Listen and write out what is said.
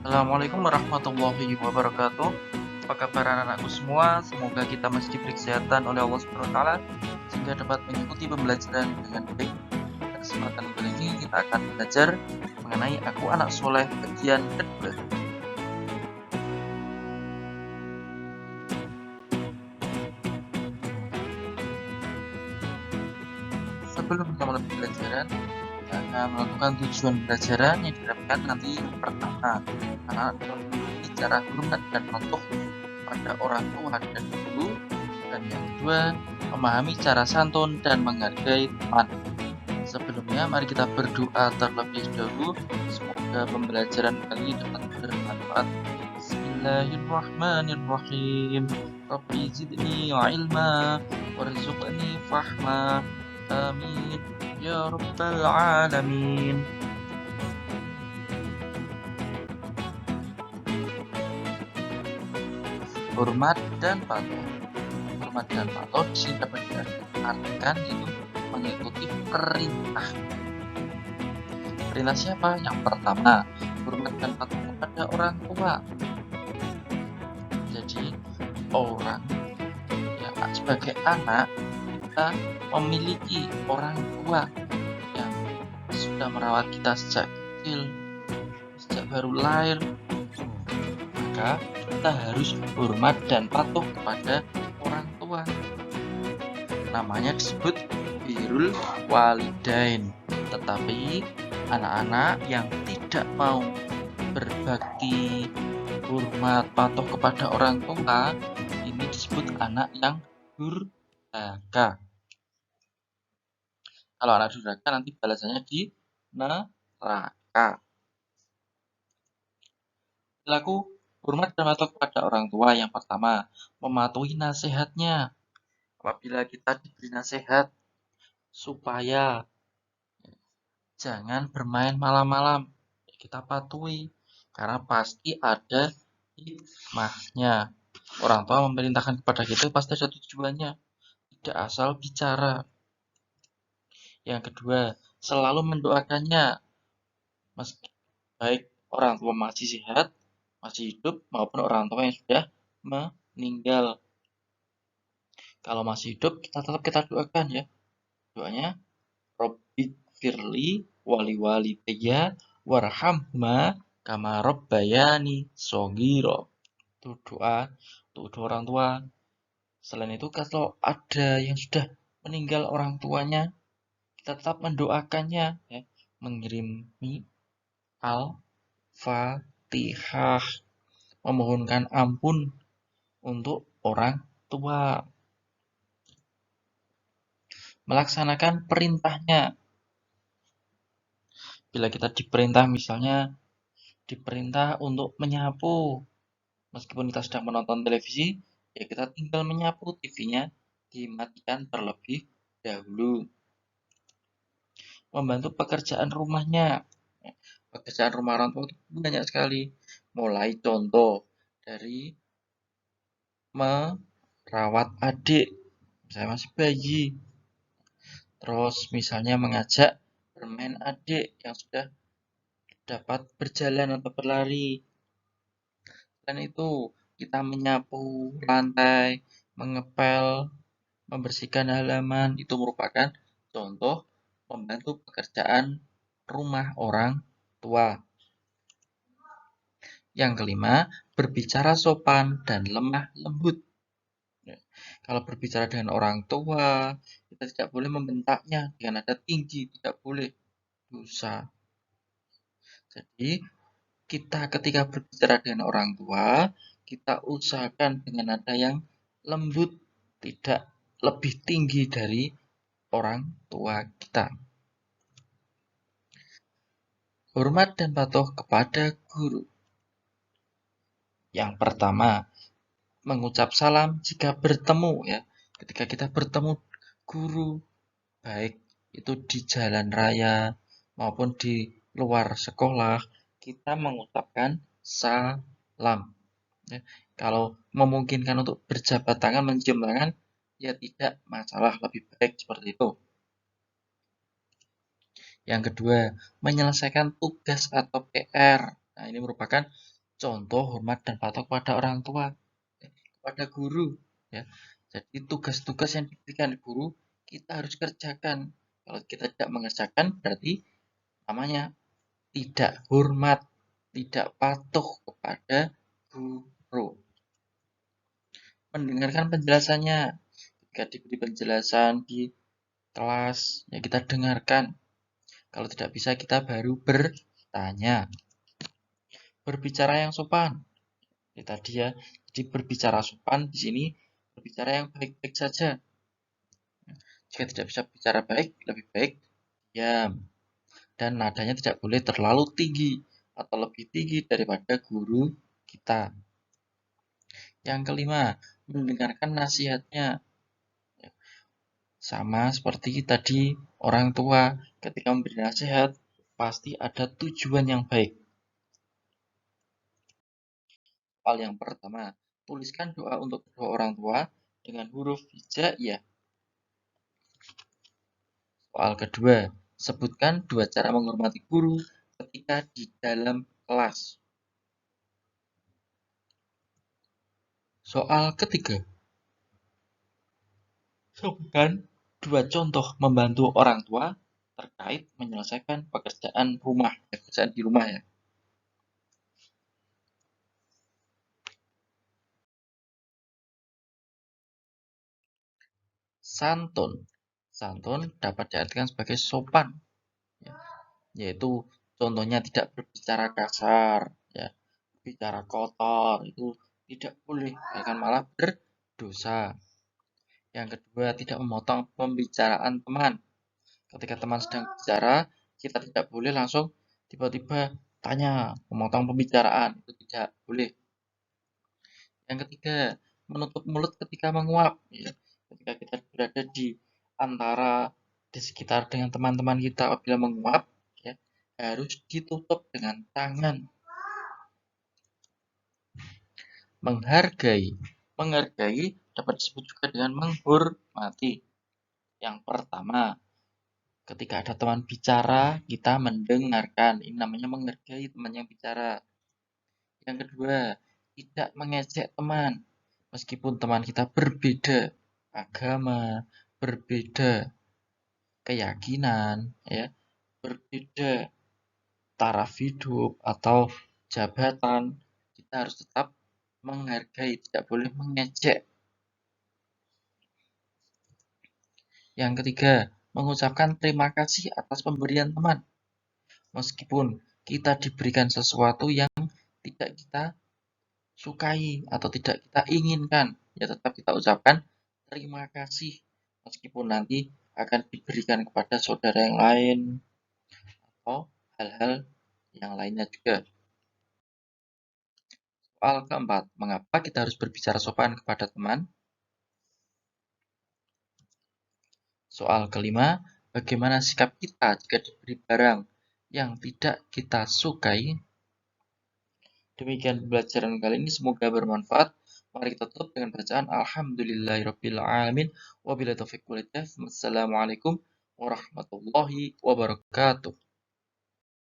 Assalamualaikum warahmatullahi wabarakatuh. Apa kabar anak-anakku semua? Semoga kita masih diberi kesehatan oleh Allah Subhanahu wa taala sehingga dapat mengikuti pembelajaran dengan baik. Pada kesempatan kali ini kita akan belajar mengenai Aku Anak Soleh bagian kedua. Sebelum kita mulai pembelajaran, kita akan menentukan tujuan pembelajaran yang diharapkan nanti. Yang pertama, anak-anak dapat mengikuti cara hormat dan patuh pada orang tua dan guru. Dan yang kedua, memahami cara santun dan menghargai teman. Sebelumnya, mari kita berdoa terlebih dahulu. Semoga pembelajaran kali ini dapat bermanfaat. Bismillahirrahmanirrahim. Rabbi zidni ilma warzuqni fahma. Amin. Ya Rabbal Alamin. Hormat dan patuh. Hormat dan patuh disini dapat diartikan itu mengikuti perintah. Perintah siapa? Yang pertama, hormat dan patuh kepada orang tua. Jadi orang yang sebagai anak kita memiliki orang tua yang sudah merawat kita sejak kecil, sejak baru lahir, maka kita harus hormat dan patuh kepada orang tua. Namanya disebut birrul walidain. Tetapi anak-anak yang tidak mau berbakti, hormat, patuh kepada orang tua, ini disebut anak yang durhaka. Kalau anak durhaka nanti balasannya di neraka. Perilaku hormat dan patuh kepada orang tua yang pertama, mematuhi nasihatnya. Apabila kita diberi nasihat supaya jangan bermain malam-malam, kita patuhi karena pasti ada hikmahnya. Orang tua memerintahkan kepada kita pasti ada tujuannya, tidak asal bicara. Yang kedua, selalu mendoakannya, meski baik orang tua masih sehat, masih hidup, maupun orang tua yang sudah meninggal. Kalau masih hidup, kita doakan ya. Doanya, Robbi firli wali walidayya warhamma kama robbayani shogiro. Itu doa untuk kedua orang tua. Selain itu, kalau ada yang sudah meninggal orang tuanya, kita tetap mendoakannya, ya, mengirimi Al-Fatihah, memohonkan ampun untuk orang tua, melaksanakan perintahnya. Bila kita diperintah, misalnya diperintah untuk menyapu, meskipun kita sedang menonton televisi, ya kita tinggal menyapu, TV-nya dimatikan terlebih dahulu. Membantu pekerjaan rumahnya. Pekerjaan rumah orang tua itu banyak sekali. Mulai contoh dari merawat adik, saya masih bayi. Terus misalnya mengajak bermain adik yang sudah dapat berjalan atau berlari. Dan itu kita menyapu lantai, mengepel, membersihkan halaman, itu merupakan contoh membantu pekerjaan rumah orang tua. Yang kelima, berbicara sopan dan lemah lembut. Kalau berbicara dengan orang tua, kita tidak boleh membentaknya dengan nada tinggi, tidak boleh, dosa. Jadi, kita ketika berbicara dengan orang tua, kita usahakan dengan nada yang lembut, tidak lebih tinggi dari orang tua kita. Hormat dan patuh kepada guru. Yang pertama, mengucap salam jika bertemu ya. Ketika kita bertemu guru, baik itu di jalan raya maupun di luar sekolah, kita mengucapkan salam. Ya. Kalau memungkinkan untuk berjabat tangan, mencium tangan, ya tidak masalah, lebih baik seperti itu. Yang kedua, menyelesaikan tugas atau PR. Nah, ini merupakan Contoh hormat dan patuh kepada orang tua, kepada guru, ya. Jadi tugas-tugas yang diberikan guru kita harus kerjakan. Kalau kita tidak mengerjakan berarti namanya tidak hormat, tidak patuh kepada guru. Mendengarkan penjelasannya. Jika diberi penjelasan di kelas, ya kita dengarkan. Kalau tidak bisa, kita baru bertanya. Berbicara yang sopan. Ini tadi ya, jadi berbicara sopan di sini berbicara yang baik-baik saja. Jika tidak bisa bicara baik, lebih baik diam. Dan nadanya tidak boleh terlalu tinggi atau lebih tinggi daripada guru kita. Yang kelima, mendengarkan nasihatnya. Sama seperti tadi orang tua ketika memberi nasihat pasti ada tujuan yang baik. Hal yang pertama, tuliskan doa untuk kedua orang tua dengan huruf hijaiyah. Soal kedua, sebutkan 2 cara menghormati guru ketika di dalam kelas. Soal ketiga, sebutkan 2 contoh membantu orang tua terkait menyelesaikan pekerjaan rumah, pekerjaan di rumah ya. Santun. Santun dapat diartikan sebagai sopan, ya, yaitu contohnya tidak berbicara kasar, ya, bicara kotor itu tidak boleh, akan malah berdosa. Yang kedua, tidak memotong pembicaraan teman. Ketika teman sedang bicara, kita tidak boleh langsung tiba-tiba tanya, memotong pembicaraan, itu tidak boleh. Yang ketiga, menutup mulut ketika menguap. Ya. Ketika kita berada di sekitar dengan teman-teman kita apabila menguap, ya, harus ditutup dengan tangan. Menghargai. Menghargai dapat disebut juga dengan menghormati. Yang pertama, ketika ada teman bicara, kita mendengarkan. Ini namanya menghargai teman yang bicara. Yang kedua, tidak mengejek teman. Meskipun teman kita berbeda agama, berbeda keyakinan, ya, berbeda taraf hidup atau jabatan, kita harus tetap menghargai, tidak boleh mengejek. Yang ketiga, mengucapkan terima kasih atas pemberian teman. Meskipun kita diberikan sesuatu yang tidak kita sukai atau tidak kita inginkan, ya tetap kita ucapkan terima kasih. Meskipun nanti akan diberikan kepada saudara yang lain atau hal-hal yang lainnya juga. Soal keempat, mengapa kita harus berbicara sopan kepada teman? Soal kelima, bagaimana sikap kita jika diberi barang yang tidak kita sukai? Demikian pembelajaran kali ini, semoga bermanfaat. Mari kita tutup dengan bacaan Alhamdulillahirrabbilalamin. Wabillahi taufiq walhidayah. Wassalamualaikum warahmatullahi wabarakatuh.